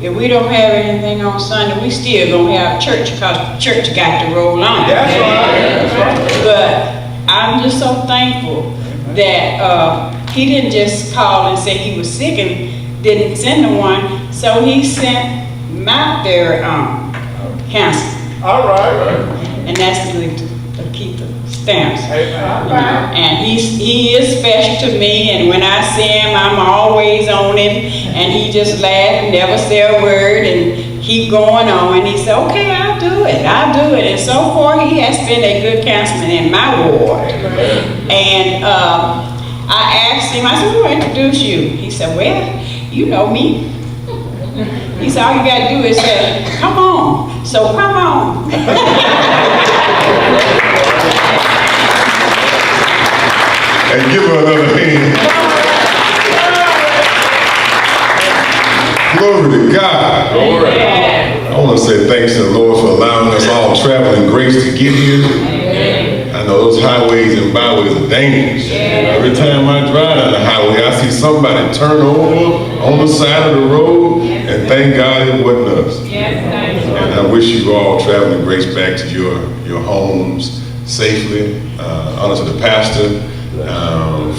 if we don't have anything on Sunday, we still gonna have church because church got to roll on. That's right. But I'm just so thankful that he didn't just call and say he was sick and didn't send the one, so he sent my very own cancer. All right. And that's good to keep the stamps. Amen. And he is special to me, and when I see him, I'm always on him, and he just laugh and never say a word and keep going on. And he said, okay, I'll do it. And so far, he has been a good councilman in my ward. And I asked him, I said, who introduced you? He said, well, you know me. He said, all you got to do is say, come on. So come on. And give her another hand. Glory to God. Glory. I want to say thanks to the Lord for allowing us all traveling grace to get here. I know those highways and byways are dangerous. Every time I drive down the highway, I see somebody turn over on the side of the road, and thank God it wasn't us. And I wish you all traveling grace back to your homes safely. Honor to the pastor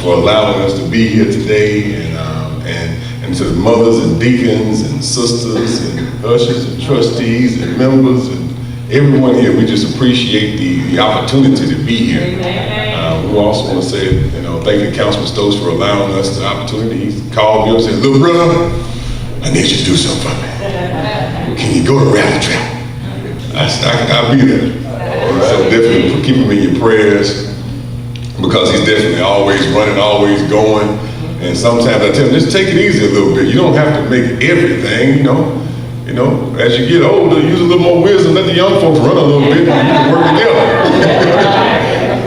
for allowing us to be here today, and to the mothers and deacons and sisters and ushers and trustees and members and everyone here. We just appreciate the opportunity to be here. We also want to say, thank you, Councilman Stokes, for allowing us the opportunity. He called me up and said, little brother, I need you to do something for me. Can you go to Ratliff? I said, I'll be there. So definitely keep him in your prayers, because he's definitely always running, always going. And sometimes I tell him, just take it easy a little bit. You don't have to make everything, as you get older, use a little more wisdom, let the young folks run a little bit, and you can work together.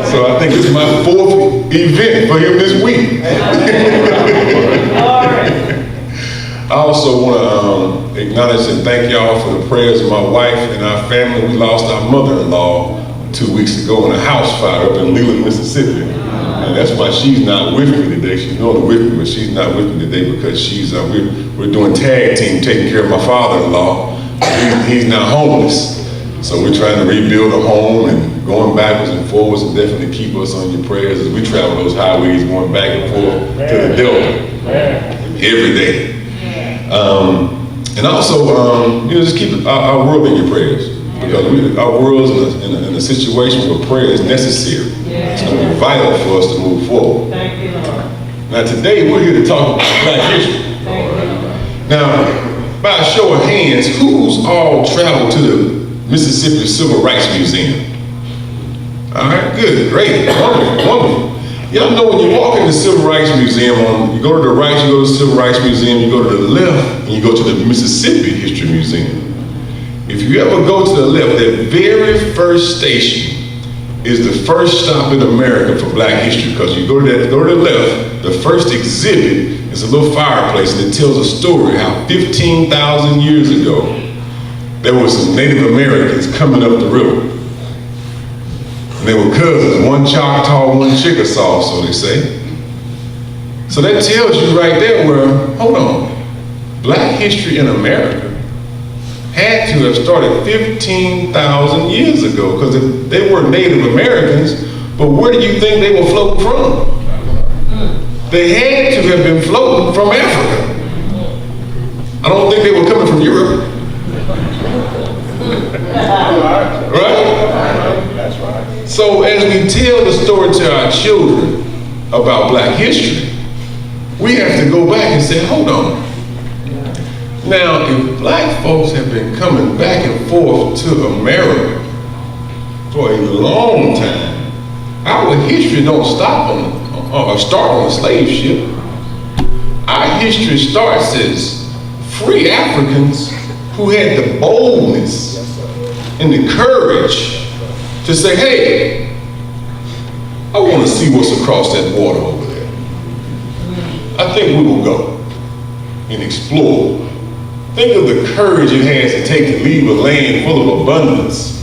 So I think this is my 4th event for him this week. I also want to acknowledge and thank y'all for the prayers of my wife and our family. We lost our mother-in-law 2 weeks ago in a house fire up in Leland, Mississippi. And that's why she's not with me today. She's normally with me, but she's not with me today because we're doing tag team taking care of my father-in-law. He's now homeless. So we're trying to rebuild a home and going backwards and forwards, and definitely keep us on your prayers as we travel those highways going back and forth to the Delta every day. And also, just keep our world in your prayers, because our world's in a situation where prayer is necessary. It's going to be vital for us to move forward. Now today we're here to talk about Black history. Now, by a show of hands, who's all traveled to the Mississippi Civil Rights Museum? All right, good, great, wonderful. Y'all know when you walk in the Civil Rights Museum, you go to the right, you go to the Civil Rights Museum, you go to the left, and you go to the Mississippi History Museum. If you ever go to the left, that very first station is the first stop in America for Black history, because you go to the left, the first exhibit is a little fireplace, and it tells a story how 15,000 years ago, there were some Native Americans coming up the river. And they were cousins, one Choctaw, one Chickasaw, so they say. So that tells you right there where, hold on, Black history in America had to have started 15,000 years ago, because they were Native Americans, but where do you think they were floating from? They had to have been floating from Africa. I don't think they were coming from Europe. Right? That's right. So as we tell the story to our children about Black history, we have to go back and say, hold on. Now, if Black folks have been coming back and forth to America for a long time, our history don't start on a slave ship. Our history starts as free Africans who had the boldness and the courage to say, hey, I want to see what's across that water over there. I think we will go and explore. Think of the courage it has to take to leave a land full of abundance.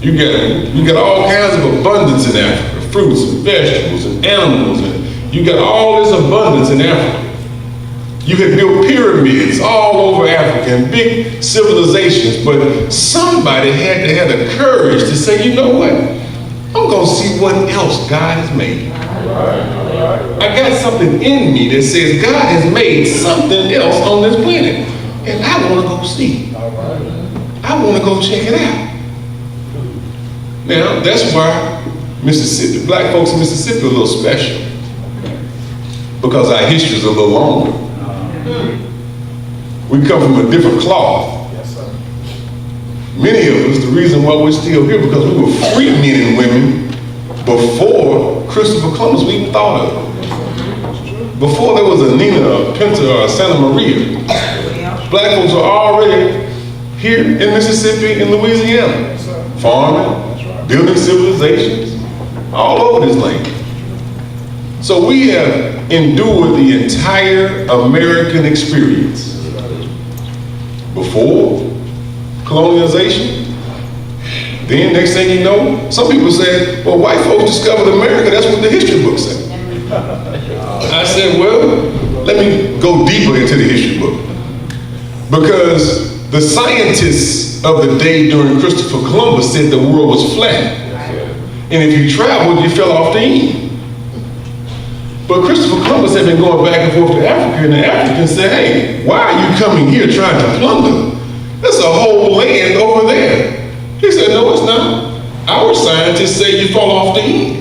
You got all kinds of abundance in Africa, fruits and vegetables and animals, and you got all this abundance in Africa. You had built pyramids all over Africa and civilizations, but somebody had to have the courage to say, you know what? I'm gonna see what else God has made. I got something in me that says God has made something else on this planet, and I wanna go see. I wanna go check it out. Now, that's why Mississippi, black folks in Mississippi are a little special, because our history is a little longer. We come from a different cloth. Many of us, the reason why we're still here, because we were free men and women before Christopher Columbus we even thought of it. Before there was a Nina, a Pinta, or a Santa Maria, black folks were already here in Mississippi and Louisiana, farming, building civilizations, all over this land. So we have endured the entire American experience. Before colonialization, then next thing you know, some people said, well, white folks discovered America, that's what the history books say. I said, well, let me go deeper into the history book. Because the scientists of the day during Christopher Columbus said the world was flat. And if you traveled, you fell off the end. But Christopher Columbus had been going back and forth to Africa, and the Africans said, hey, why are you coming here trying to plunder? There's a whole land over there. He said, no, it's not. Our scientists say you fall off the end.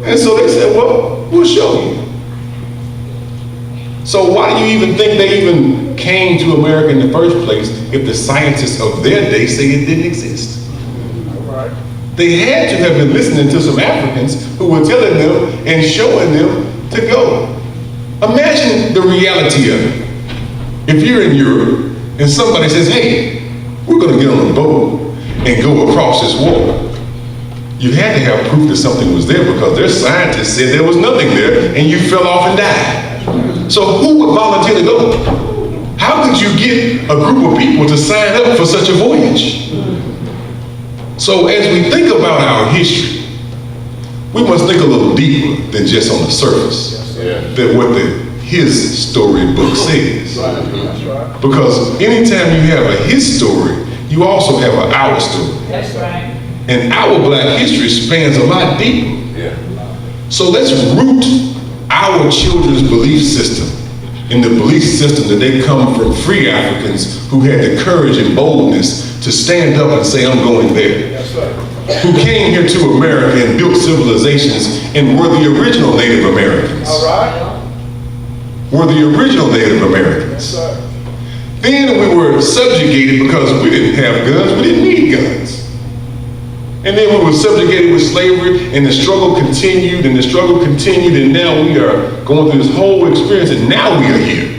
And so they said, well, we'll show you. So why do you even think they even came to America in the first place if the scientists of their day say it didn't exist? They had to have been listening to some Africans who were telling them and showing them to go. Imagine the reality of it. If you're in Europe and somebody says, hey, we're gonna get on a boat and go across this water. You had to have proof that something was there because their scientists said there was nothing there and you fell off and died. So who would volunteer to go? How could you get a group of people to sign up for such a voyage? So as we think about our history, we must think a little deeper than just on the surface, than what his storybook says. Because anytime you have a his story, you also have an our story. That's right. And our black history spans a lot deeper. So let's root our children's belief system in the belief system that they come from free Africans who had the courage and boldness to stand up and say, I'm going there. Who came here to America and built civilizations and were the original Native Americans. Were the original Native Americans. Then we were subjugated because we didn't have guns, we didn't need guns. And then we were subjugated with slavery, and the struggle continued, and the struggle continued, and now we are going through this whole experience, and now we are here.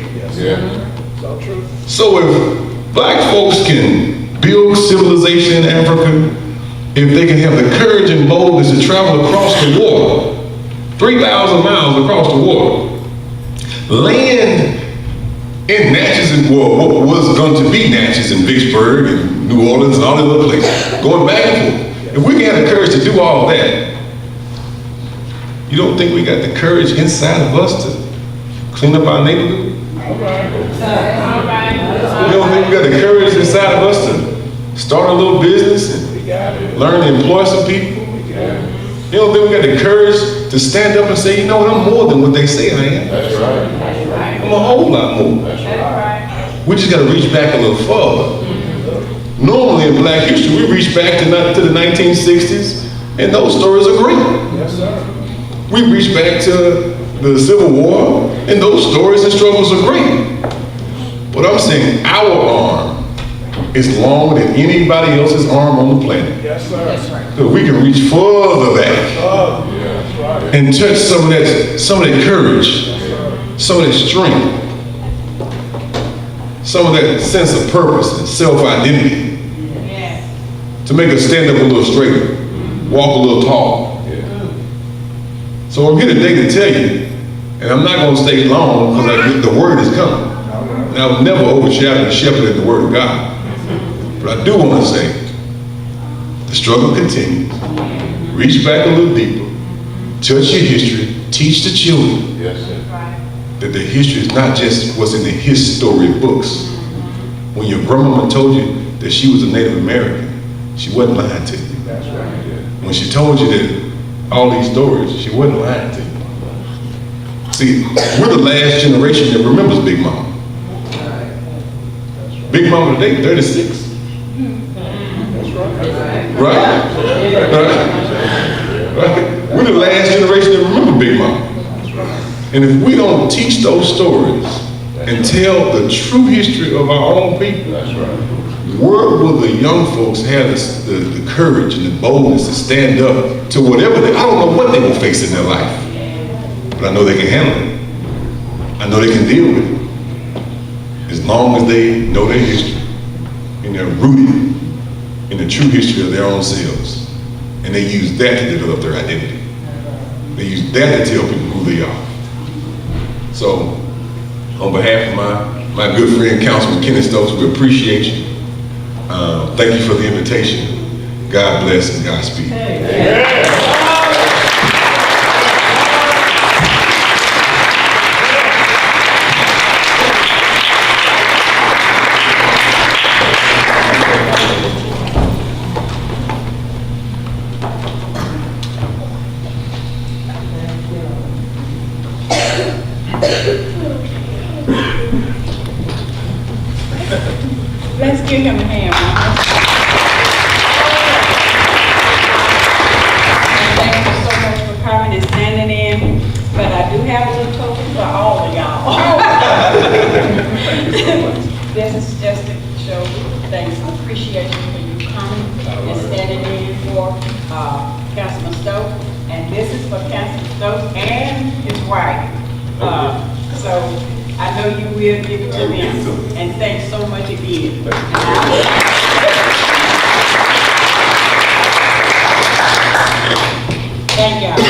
So if black folks can build civilization in Africa, if they can have the courage and boldness to travel across the water, 3,000 miles across the water, land in Natchez, and what was going to be Natchez and Vicksburg and New Orleans and all these other places, going back and forth. If we can have the courage to do all that, you don't think we got the courage inside of us to clean up our neighborhood? You don't think we got the courage inside of us to start a little business and learn to employ some people? You don't think we got the courage to stand up and say, you know what, I'm more than what they say I am. That's right. I'm a whole lot more. That's right. We just got to reach back a little further. Normally in black history, we reach back to the 1960s, and those stories are great. Yes, sir. We reach back to the Civil War, and those stories and struggles are great. But I'm saying our arm is longer than anybody else's arm on the planet. Yes, sir. That's right. So we can reach further back That's right. and touch some of that courage, some of that strength, some of that sense of purpose and self-identity to make us stand up a little straighter, walk a little taller. So I'm here today to tell you, and I'm not going to stay long because the word is coming. And I will never overshadow the shepherd and the word of God. But I do want to say, the struggle continues. Reach back a little deeper, touch your history, teach the children Yes, sir. that the history is not just what's in the his story books, When your grandmama told you that she was a Native American, she wasn't lying to you. That's right. When she told you that all these stories, she wasn't lying to you. See, we're the last generation that remembers Big Mama. Big Mama today, 36. Right? We're the last generation that remember Big Mama. And if we don't teach those stories and tell the true history of our own people, where will the young folks have the courage and the boldness to stand up to whatever I don't know what they will face in their life, but I know they can handle it. I know they can deal with it. As long as they know their history and they're rooted in the true history of their own selves. And they use that to develop their identity. They use that to tell people who they are. So, on behalf of my good friend, Councilman Kenneth Stokes, we appreciate you. Thank you for the invitation. God bless and Godspeed. Let's give him a hand, Mama. Thank you so much for coming and standing in, but I do have a little token for all of y'all. This is just to show thanks and appreciation for you coming and standing in for Councilman Stokes. And this is for Councilman Stokes and his wife. So I know you will give it to them. And thanks so much again. Thank y'all.